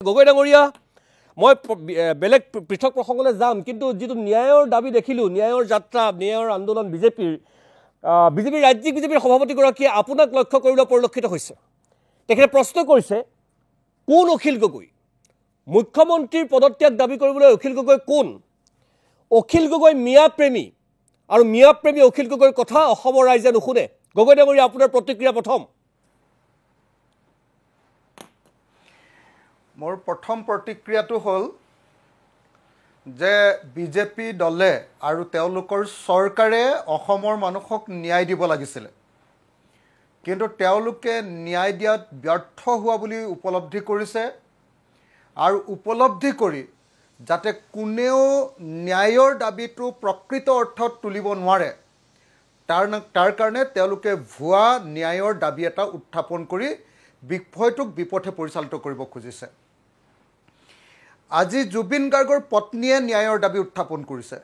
গগৈ ডাঙৰীয়া মই বেলেগ পৃথক প্ৰসংগলৈ যাম কিন্তু যেটো ন্যায়ৰ দাবী দেখিলো ন্যায়ৰ যাত্ৰা ন্যায়ৰ আন্দোলন বিজেপিৰ ৰাজ্যিক বিজেপিৰ সভাপতি গৰাকীয়ে আপোনাক লক্ষ্য কৰিবলৈ পৰিলক্ষিত হৈছে তেখেতে প্ৰশ্ন কৰিছে কোন অখিল গগৈ মুখ্যমন্ত্ৰীৰ পদত্যাগ দাবী কৰিবলৈ অখিল গগৈ কোন অখিল গগৈ মিয়া প্ৰেমী আৰু মিয়া প্ৰেমী অখিল গগৈৰ কথা অসমৰ ৰাইজে নুশুনে গগৈ ডাঙৰীয়া আপোনাৰ প্ৰতিক্ৰিয়া প্ৰথম মোৰ প্ৰথম প্ৰতিক্ৰিয়াটো হ'ল যে বিজেপি দলে আৰু তেওঁলোকৰ চৰকাৰে অসমৰ মানুহক ন্যায় দিব লাগিছিল কিন্তু তেওঁলোকে ন্যায় দিয়াত ব্যৰ্থ হোৱা বুলি উপলব্ধি কৰিছে আৰু উপলব্ধি কৰি যাতে কোনেও ন্যায়ৰ দাবীটো প্ৰকৃত অৰ্থত তুলিব নোৱাৰে তাৰ কাৰণে তেওঁলোকে ভুৱা ন্যায়ৰ দাবী এটা উত্থাপন কৰি বিষয়টোক বিপথে পৰিচালিত কৰিব খুজিছে আজি জুবিন গাৰ্গৰ পত্নীয়ে ন্যায়ৰ দাবী উত্থাপন কৰিছে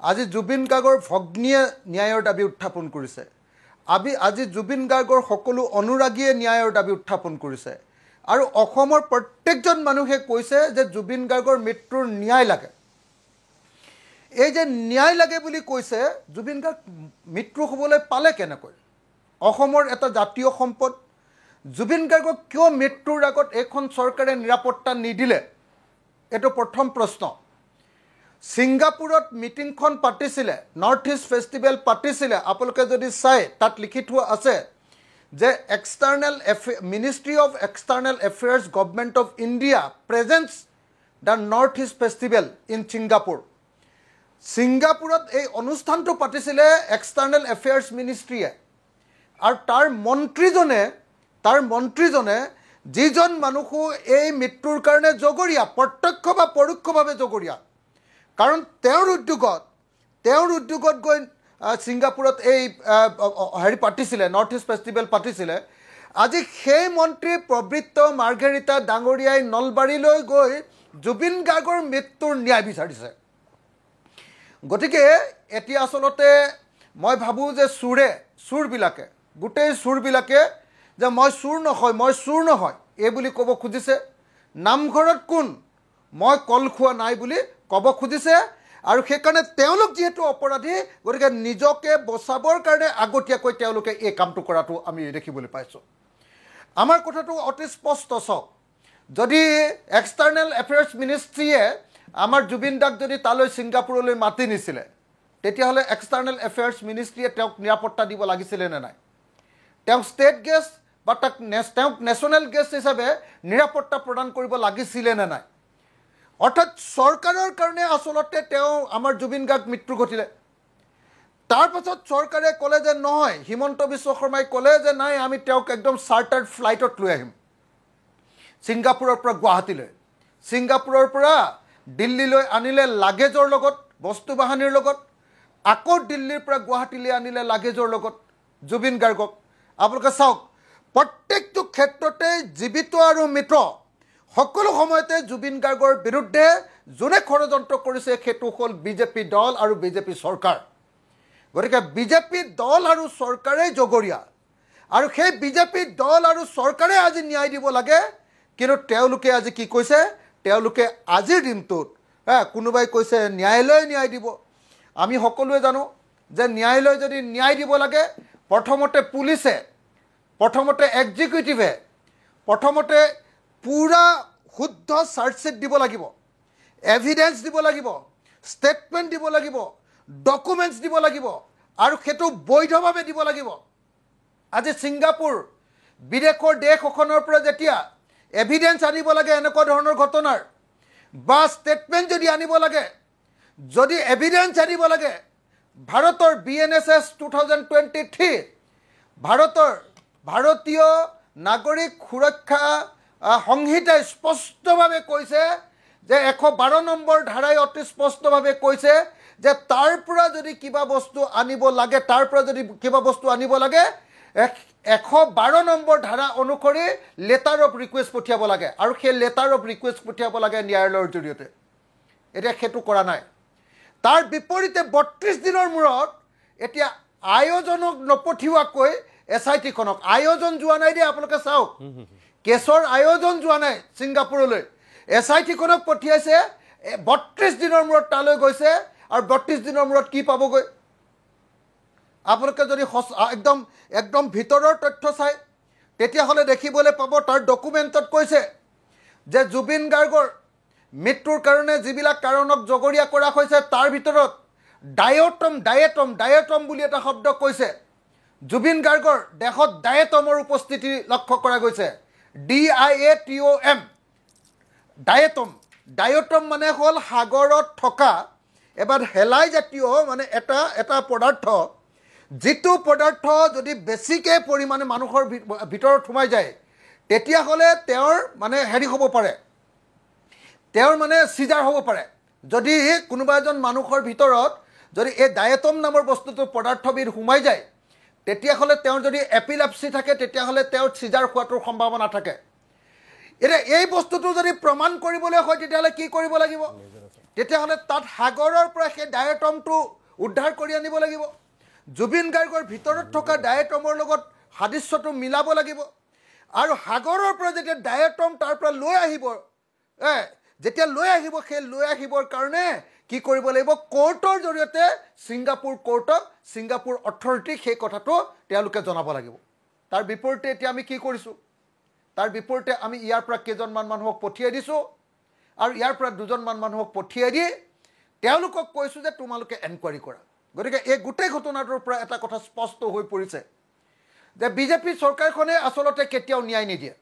আজি জুবিন গাৰ্গৰ ভগ্নীয়ে ন্যায়ৰ দাবী উত্থাপন কৰিছে আজি জুবিন গাৰ্গৰ সকলো অনুৰাগীয়ে ন্যায়ৰ দাবী উত্থাপন কৰিছে আৰু অসমৰ প্ৰত্যেকজন মানুহে কৈছে যে জুবিন গাৰ্গৰ মৃত্যুৰ ন্যায় লাগে এই যে ন্যায় লাগে বুলি কৈছে জুবিন গাৰ্গ মৃত্যু হ'বলৈ পালে কেনেকৈ অসমৰ এটা জাতীয় সম্পদ জুবিন গাৰ্গক কিয় মৃত্যুৰ আগত এখন চৰকাৰে নিৰাপত্তা নিদিলে এটো প্ৰথম প্ৰশ্ন সিংগাপুৰত মিটিংখন পাতিছিলে নৰ্থ ইষ্ট ফেষ্টিভেল পাতিছিলে আপোনালোকে যদি চাই তাত লিখি থোৱা আছে যে ministry of external affairs government of India presents the north east festival in সিংগাপুৰত এই অনুষ্ঠানটো পাতিছিলে এক্সটাৰ্নেল এফেয়াৰ্ছ মিনিষ্ট্ৰিয়ে আৰু তাৰ মন্ত্ৰীজনে যিজন মানুহো এই মৃত্যুৰ কাৰণে জগৰীয়া প্ৰত্যক্ষ বা পৰোক্ষভাৱে জগৰীয়া কাৰণ তেওঁৰ উদ্যোগত গৈ সিংগাপুৰত এই পাতিছিলে নৰ্থ ইষ্ট ফেষ্টিভেল পাতিছিলে আজি সেই মন্ত্ৰী প্ৰবৃত্ত মাৰ্ঘেৰিটা ডাঙৰীয়াই নলবাৰীলৈ গৈ জুবিন গাৰ্গৰ মৃত্যুৰ ন্যায় বিচাৰিছে গতিকে এতিয়া আচলতে মই ভাবোঁ যে গোটেই চুৰবিলাকে যে মই চুৰ নহয় এই বুলি ক'ব খুজিছে নামঘৰত কোন মই কল খোৱা নাই বুলি ক'ব খুজিছে আৰু সেইকাৰণে তেওঁলোক যিহেতু অপৰাধী গতিকে নিজকে বচাবৰ কাৰণে আগতীয়াকৈ তেওঁলোকে এই কামটো কৰাটো আমি দেখিবলৈ পাইছোঁ আমাৰ কথাটো অতি স্পষ্ট চাওক যদি এক্সটাৰ্নেল এফেয়াৰ্ছ মিনিষ্ট্ৰীয়ে আমাৰ জুবিন দাক যদি তালৈ ছিংগাপুৰলৈ মাতি নিছিলে তেতিয়াহ'লে এক্সটাৰ্নেল এফেয়াৰ্ছ মিনিষ্ট্ৰীয়ে তেওঁক নিৰাপত্তা দিব লাগিছিলে নে নাই তেওঁক ষ্টেট গেষ্ট বা তেওঁক নেশ্যনেল গেষ্ট হিচাপে নিৰাপত্তা প্ৰদান কৰিব লাগিছিলে নে নাই অৰ্থাৎ চৰকাৰৰ কাৰণে আচলতে তেওঁ আমাৰ জুবিন গাৰ্গ মৃত্যু ঘটিলে তাৰ পাছত চৰকাৰে ক'লে যে নহয় হিমন্ত বিশ্ব শৰ্মাই ক'লে যে নাই আমি তেওঁক একদম চাৰ্টাৰ্ড ফ্লাইটত লৈ আহিম ছিংগাপুৰৰ পৰা গুৱাহাটীলৈ ছিংগাপুৰৰ পৰা দিল্লীলৈ আনিলে লাগেজৰ লগত বস্তু বাহানিৰ লগত আকৌ দিল্লীৰ পৰা গুৱাহাটীলৈ আনিলে লাগেজৰ লগত জুবিন গাৰ্গক আপোনালোকে চাওক প্ৰত্যেকটো ক্ষেত্ৰতে জীৱিত আৰু মৃত সকলো সময়তে জুবিন গাৰ্গৰ বিৰুদ্ধে যোনে ষড়যন্ত্ৰ কৰিছে সেইটো হ'ল বিজেপি দল আৰু বিজেপি চৰকাৰ গতিকে বিজেপি দল আৰু চৰকাৰেই জগৰীয়া আৰু সেই বিজেপি দল আৰু চৰকাৰে আজি ন্যায় দিব লাগে কিন্তু তেওঁলোকে আজি কি কৈছে তেওঁলোকে আজিৰ দিনটোত কোনোবাই কৈছে ন্যায়ালয়ে ন্যায় দিব আমি সকলোৱে জানো যে ন্যায়ালয় যদি ন্যায় দিব লাগে প্ৰথমতে পুলিচে প্ৰথমতে এক্সিকিউটিভে প্ৰথমতে পুৰা শুদ্ধ চাৰ্জশ্বিট দিব লাগিব এভিডেন্স দিব লাগিব ষ্টেটমেণ্ট দিব লাগিব ডকুমেণ্টছ দিব লাগিব আৰু সেইটো বৈধভাৱে দিব লাগিব আজি ছিংগাপুৰ বিদেশৰ দেশ এখনৰ পৰা যেতিয়া এভিডেন্স আনিব লাগে এনেকুৱা ধৰণৰ ঘটনাৰ বা ষ্টেটমেণ্ট যদি আনিব লাগে যদি এভিডেন্স আনিব লাগে ভাৰতৰ BNSS 2023 ভাৰতীয় নাগৰিক সুৰক্ষা সংহিতাই স্পষ্টভাৱে কৈছে যে 112 নম্বৰ ধাৰাই অতি স্পষ্টভাৱে কৈছে যে তাৰ পৰা যদি কিবা বস্তু আনিব লাগে 112 নম্বৰ ধাৰা অনুসৰি লেটাৰ অফ ৰিকুৱেষ্ট পঠিয়াব লাগে আৰু সেই লেটাৰ অফ ৰিকুৱেষ্ট পঠিয়াব লাগে ন্যায়ালয়ৰ জৰিয়তে এতিয়া সেইটো কৰা নাই তাৰ বিপৰীতে 32 দিনৰ মূৰত এতিয়া আয়োজনক নপঠিওৱাকৈ SIT খনক আয়োজন যোৱা নাই দে আপোনালোকে চাওক কেছৰ আয়োজন যোৱা নাই ছিংগাপুৰলৈ SIT-খনক পঠিয়াইছে 32 দিনৰ মূৰত তালৈ গৈছে আৰু 32 দিনৰ মূৰত কি পাবগৈ আপোনালোকে যদি একদম ভিতৰৰ তথ্য চাই তেতিয়াহ'লে দেখিবলৈ পাব তাৰ ডকুমেণ্টত কৈছে যে জুবিন গাৰ্গৰ মৃত্যুৰ কাৰণে যিবিলাক কাৰণক জগৰীয়া কৰা হৈছে তাৰ ভিতৰত ডায়েটম বুলি এটা শব্দ কৈছে জুবিন গাৰ্গৰ দেহত ডায়েটমৰ উপস্থিতি লক্ষ্য কৰা গৈছে DIATOM ডায়েটম মানে হ'ল সাগৰত থকা এবাৰ হেলাই জাতীয় মানে এটা পদাৰ্থ যিটো পদাৰ্থ যদি বেছিকৈ পৰিমাণে মানুহৰ ভিতৰত সোমাই যায় তেতিয়াহ'লে তেওঁৰ মানে হেৰি হ'ব পাৰে তেওঁৰ মানে চিজাৰ হ'ব পাৰে যদি কোনোবা এজন মানুহৰ ভিতৰত যদি এই ডায়েটম নামৰ বস্তুটো পদাৰ্থবিধ সোমাই যায় তেতিয়াহ'লে তেওঁৰ যদি এপিলেপসি থাকে তেতিয়াহ'লে তেওঁৰ চিজাৰ হোৱাটোৰ সম্ভাৱনা থাকে এতিয়া এই বস্তুটো যদি প্ৰমাণ কৰিবলৈ হয় তেতিয়াহ'লে কি কৰিব লাগিব তেতিয়াহ'লে তাত সাগৰৰ পৰা সেই ডায়েটমটো উদ্ধাৰ কৰি আনিব লাগিব জুবিন গাৰ্গৰ ভিতৰত থকা ডায়েটমৰ লগত সাদৃশ্যটো মিলাব লাগিব আৰু সাগৰৰ পৰা যেতিয়া ডায়েটম তাৰ পৰা লৈ আহিব যেতিয়া লৈ আহিব সেই লৈ আহিবৰ কাৰণে কি কৰিব লাগিব কোৰ্টৰ জৰিয়তে ছিংগাপুৰ কোৰ্টক ছিংগাপুৰ অথৰিটিক সেই কথাটো তেওঁলোকে জনাব লাগিব তাৰ বিপৰীতে এতিয়া আমি কি কৰিছোঁ তাৰ বিপৰীতে আমি ইয়াৰ পৰা কেইজনমান মানুহক পঠিয়াই দিছোঁ আৰু ইয়াৰ পৰা দুজনমান মানুহক পঠিয়াই দি তেওঁলোকক কৈছোঁ যে তোমালোকে এনকুৱাৰী কৰা গতিকে এই গোটেই ঘটনাটোৰ পৰা এটা কথা স্পষ্ট হৈ পৰিছে যে বিজেপি চৰকাৰখনে আচলতে কেতিয়াও ন্যায় নিদিয়ে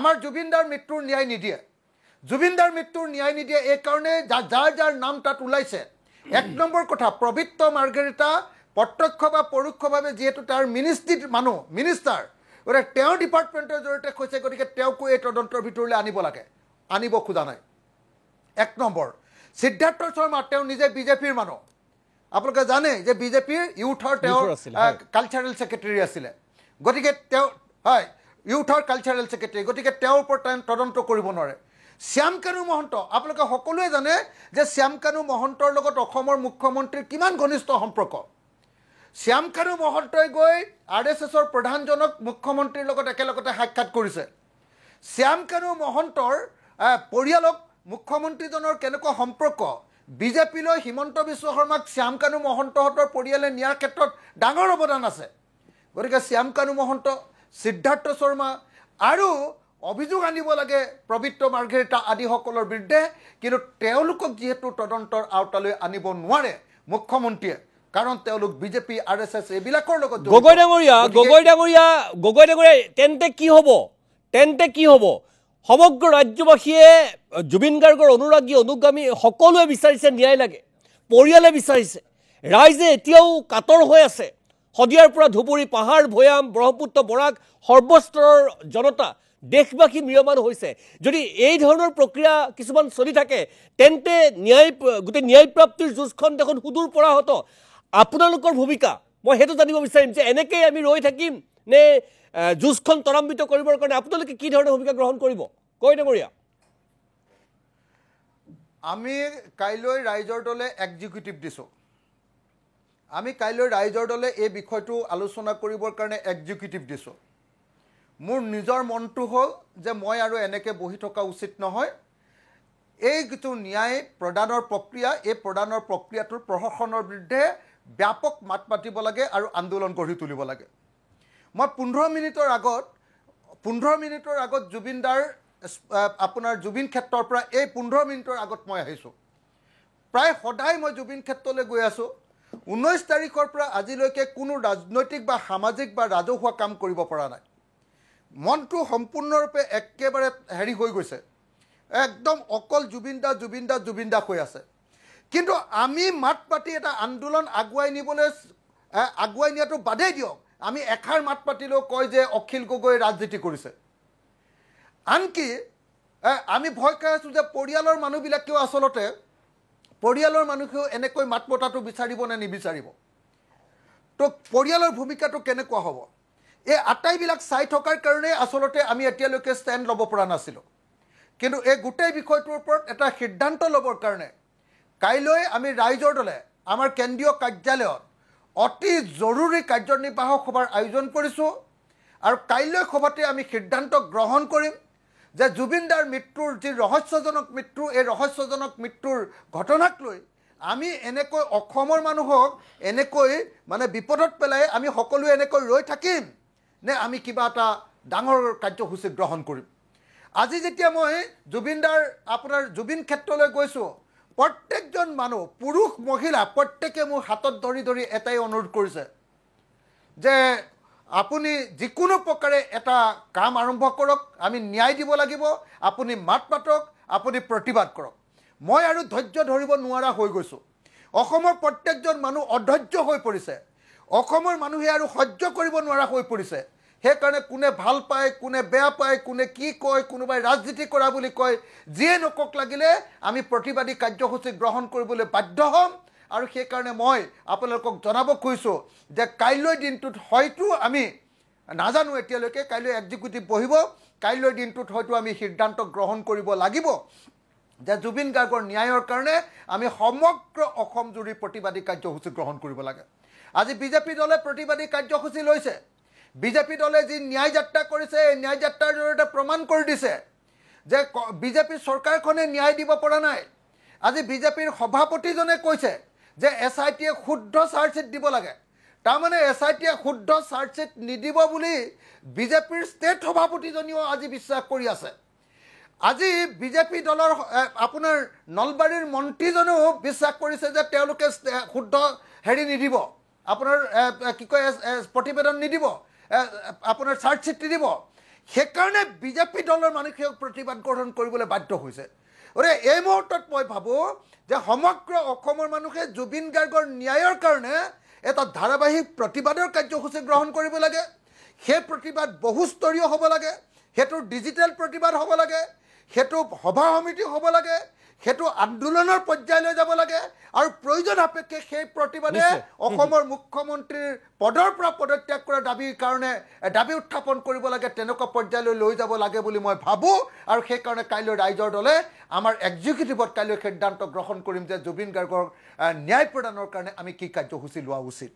আমাৰ জুবিনদাৰ মৃত্যুৰ ন্যায় নিদিয়ে জুবিনদাৰ মৃত্যুৰ ন্যায় নিদিয়ে এই কাৰণে যাৰ নাম তাত ওলাইছে এক নম্বৰ কথা পবিত্ৰ মাৰ্ঘেৰিটা প্ৰত্যক্ষ বা পৰোক্ষভাৱে যিহেতু তাৰ মিনিষ্টাৰ গতিকে তেওঁ ডিপাৰ্টমেণ্টৰ জৰিয়তে কৈছে গতিকে তেওঁকো এই তদন্তৰ ভিতৰলৈ আনিব খোজা নাই এক নম্বৰ সিদ্ধাৰ্থ শৰ্মা তেওঁ নিজে বিজেপিৰ মানুহ আপোনালোকে জানে যে বিজেপিৰ ইউথৰ তেওঁ কালচাৰেল ছেক্ৰেটাৰী আছিলে গতিকে তেওঁ হয় ইউথৰ কালচাৰেল ছেক্ৰেটাৰী গতিকে তেওঁৰ ওপৰত তদন্ত কৰিব নোৱাৰে শ্যামকানু মহন্ত আপোনালোকে সকলোৱে জানে যে শ্যামকানু মহন্তৰ লগত অসমৰ মুখ্যমন্ত্ৰীৰ কিমান ঘনিষ্ঠ সম্পৰ্ক শ্যামকানু মহন্তই গৈ RSSৰ প্ৰধানজনক মুখ্যমন্ত্ৰীৰ লগত একেলগতে সাক্ষাৎ কৰিছে শ্যামকানু মহন্তৰ পৰিয়ালক মুখ্যমন্ত্ৰীজনৰ কেনেকুৱা সম্পৰ্ক বিজেপিলৈ হিমন্ত বিশ্ব শৰ্মাক শ্যামকানু মহন্তহঁতৰ পৰিয়ালে নিয়াৰ ক্ষেত্ৰত ডাঙৰ অৱদান আছে গতিকে শ্যামকানু মহন্ত সিদ্ধাৰ্থ শৰ্মা আৰু অভিযোগ আনিব লাগে পবিত্ৰ মাৰ্ঘেৰিটা আদিসকলৰ বিৰুদ্ধে কিন্তু তেওঁলোকক যিহেতু তদন্তৰ আওতালৈ আনিব নোৱাৰে মুখ্যমন্ত্ৰীয়ে কাৰণ তেওঁলোক বিজেপি RSS এইবিলাকৰ লগত গগৈ ডাঙৰীয়া তেন্তে কি হ'ব সমগ্ৰ ৰাজ্যবাসীয়ে জুবিন গাৰ্গৰ অনুৰাগী অনুগামী সকলোৱে বিচাৰিছে ন্যায় লাগে পৰিয়ালে বিচাৰিছে ৰাইজে এতিয়াও কাতৰ হৈ আছে শদিয়াৰ পৰা ধুবুৰী পাহাৰ ভৈয়াম ব্ৰহ্মপুত্ৰ বৰাক সৰ্বস্তৰৰ জনতা দেশবাসী ম্ৰিয়মান হৈছে যদি এই ধৰণৰ প্ৰক্ৰিয়া কিছুমান চলি থাকে তেন্তে গোটেই ন্যায় প্ৰাপ্তিৰ যুঁজখন দেখোন সুদূৰ পৰা হতো আপোনালোকৰ ভূমিকা মই সেইটো জানিব বিচাৰিম যে এনেকৈ আমি ৰৈ থাকিম নে যুঁজখন ত্বৰান্বিত কৰিবৰ কাৰণে আপোনালোকে কি ধৰণৰ ভূমিকা গ্ৰহণ কৰিব কৈ ডাঙৰীয়া আমি কাইলৈ ৰাইজৰ দলে এক্সিকিউটিভ দিছোঁ আমি কাইলৈ ৰাইজৰ দলে এই বিষয়টো আলোচনা কৰিবৰ কাৰণে এক্সিকিউটিভ দিছোঁ মোৰ নিজৰ মনটো হ'ল যে মই আৰু এনেকৈ বহি থকা উচিত নহয় এই যিটো ন্যায় প্ৰদানৰ প্ৰক্ৰিয়া এই প্ৰদানৰ প্ৰক্ৰিয়াটোৰ প্ৰশাসনৰ বিৰুদ্ধে ব্যাপক মাত মাতিব লাগে আৰু আন্দোলন গঢ়ি তুলিব লাগে মই 15 মিনিটৰ আগত জুবিনদাৰ আপোনাৰ জুবিন ক্ষেত্ৰৰ পৰা এই 15 মিনিটৰ আগত মই আহিছোঁ প্ৰায় সদায় মই জুবিন ক্ষেত্ৰলৈ গৈ আছোঁ 19 তাৰিখৰ পৰা আজিলৈকে কোনো ৰাজনৈতিক বা সামাজিক বা ৰাজহুৱা কাম কৰিব পৰা নাই মনটো সম্পূৰ্ণৰূপে একেবাৰে হেৰি হৈ গৈছে একদম অকল জুবিনদা হৈ আছে কিন্তু আমি মাত পাতি এটা আন্দোলন আগুৱাই নিয়াটো বাদেই দিয়ক আমি এখাৰ মাত পাতিলেও কয় যে অখিল গগৈ ৰাজনীতি কৰিছে আনকি আমি ভয় খাই আছোঁ যে পৰিয়ালৰ মানুহবিলাকেও আচলতে এনেকৈ মাত মতাটো বিচাৰিব নে নিবিচাৰিব তো পৰিয়ালৰ ভূমিকাটো কেনেকুৱা হ'ব এই আটাইবিলাক চাই থকাৰ কাৰণে আচলতে আমি এতিয়ালৈকে ষ্টেণ্ড ল'ব পৰা নাছিলোঁ কিন্তু এই গোটেই বিষয়টোৰ ওপৰত এটা সিদ্ধান্ত ল'বৰ কাৰণে কাইলৈ আমি ৰাইজৰ দলে আমাৰ কেন্দ্ৰীয় কাৰ্যালয়ত অতি জৰুৰী কাৰ্যনিৰ্বাহক সভাৰ আয়োজন কৰিছোঁ আৰু কাইলৈ সভাতে আমি সিদ্ধান্ত গ্ৰহণ কৰিম যে জুবিন দাৰ মৃত্যুৰ যি ৰহস্যজনক মৃত্যু, এই ৰহস্যজনক মৃত্যুৰ ঘটনাক লৈ আমি এনেকৈ অসমৰ মানুহক এনেকৈ মানে বিপদত পেলাই আমি সকলোৱে এনেকৈ ৰৈ থাকিম নে আমি কিবা এটা ডাঙৰ কাৰ্যসূচী গ্ৰহণ কৰিম। আজি যেতিয়া মই আপোনাৰ জুবিন ক্ষেত্ৰলৈ গৈছোঁ, প্ৰত্যেকজন মানুহ পুৰুষ মহিলা প্ৰত্যেকে মোৰ হাতত ধৰি ধৰি এটাই অনুৰোধ কৰিছে যে আপুনি যিকোনো প্ৰকাৰে এটা কাম আৰম্ভ কৰক, আমি ন্যায় দিব লাগিব, আপুনি মাত মাতক, আপুনি প্ৰতিবাদ কৰক। মই আৰু ধৈৰ্য ধৰিব নোৱাৰা হৈ গৈছোঁ। অসমৰ প্ৰত্যেকজন মানুহ অধৈৰ্য হৈ পৰিছে, অসমৰ মানুহে আৰু সহ্য কৰিব নোৱাৰা হৈ পৰিছে। সেইকাৰণে কোনে ভাল পায়, কোনে বেয়া পায়, কোনে কি কয়, কোনোবাই ৰাজনীতি কৰা বুলি কয়, যিয়ে নকক লাগিলে আমি প্ৰতিবাদী কাৰ্যসূচী গ্ৰহণ কৰিবলৈ বাধ্য হ'ম। আৰু সেইকাৰণে মই আপোনালোকক জনাব খুজিছোঁ যে কাইলৈ দিনটোত হয়তো আমি নাজানো, এতিয়ালৈকে কাইলৈ এক্সিকিউটিভ বহিব, কাইলৈ দিনটোত হয়তো আমি সিদ্ধান্ত গ্ৰহণ কৰিব লাগিব যে জুবিন গাৰ্গৰ ন্যায়ৰ কাৰণে আমি সমগ্ৰ অসম জুৰি প্ৰতিবাদী কাৰ্যসূচী গ্ৰহণ কৰিব লাগে। আজি বিজেপি দলে প্ৰতিবাদী কাৰ্যসূচী লৈছে। বিজেপি দলে যি ন্যায় যাত্ৰা কৰিছে, এই ন্যায় যাত্ৰাৰ জৰিয়তে প্ৰমাণ কৰি দিছে যে বিজেপি চৰকাৰখনে ন্যায় দিব পৰা নাই। আজি বিজেপিৰ সভাপতিজনে কৈছে যে SITয়ে শুদ্ধ চাৰ্জশ্বিট দিব লাগে। তাৰমানে SITয়ে শুদ্ধ চাৰ্জশ্বিট নিদিব বুলি বিজেপিৰ ষ্টেট সভাপতিজনীও আজি বিশ্বাস কৰি আছে। আজি বিজেপি দলৰ আপোনাৰ নলবাৰীৰ মন্ত্ৰীজনেও বিশ্বাস কৰিছে যে তেওঁলোকে শুদ্ধ নিদিব, আপোনাৰ কি কয় প্ৰতিবেদন নিদিব, আপোনাৰ চাৰ্জশ্বিট নিদিব। সেইকাৰণে বিজেপি দলৰ মানুহে প্ৰতিবাদ গ্ৰহণ কৰিবলৈ বাধ্য হৈছে। গতিকে এই মুহূৰ্তত মই ভাবোঁ যে সমগ্ৰ অসমৰ মানুহে জুবিন গাৰ্গৰ ন্যায়ৰ কাৰণে এটা ধাৰাবাহিক প্ৰতিবাদৰ কাৰ্যসূচী গ্ৰহণ কৰিব লাগে। সেই প্ৰতিবাদ বহুস্তৰীয় হ'ব লাগে, সেইটো ডিজিটেল প্ৰতিবাদ হ'ব লাগে, সেইটো সভা সমিতি হ'ব লাগে, সেইটো আন্দোলনৰ পৰ্যায়লৈ যাব লাগে আৰু প্ৰয়োজন সাপেক্ষে সেই প্ৰতিবাদে অসমৰ মুখ্যমন্ত্ৰীৰ পদৰ পৰা পদত্যাগ কৰা দাবী উত্থাপন কৰিব লাগে, তেনেকুৱা পৰ্যায়লৈ লৈ যাব লাগে বুলি মই ভাবোঁ। আৰু সেইকাৰণে কাইলৈ ৰাইজৰ দলে আমাৰ এক্সিকিউটিভত কাইলৈ সিদ্ধান্ত গ্ৰহণ কৰিম যে জুবিন গাৰ্গৰ ন্যায় প্ৰদানৰ কাৰণে আমি কি কাৰ্যসূচী লোৱা উচিত।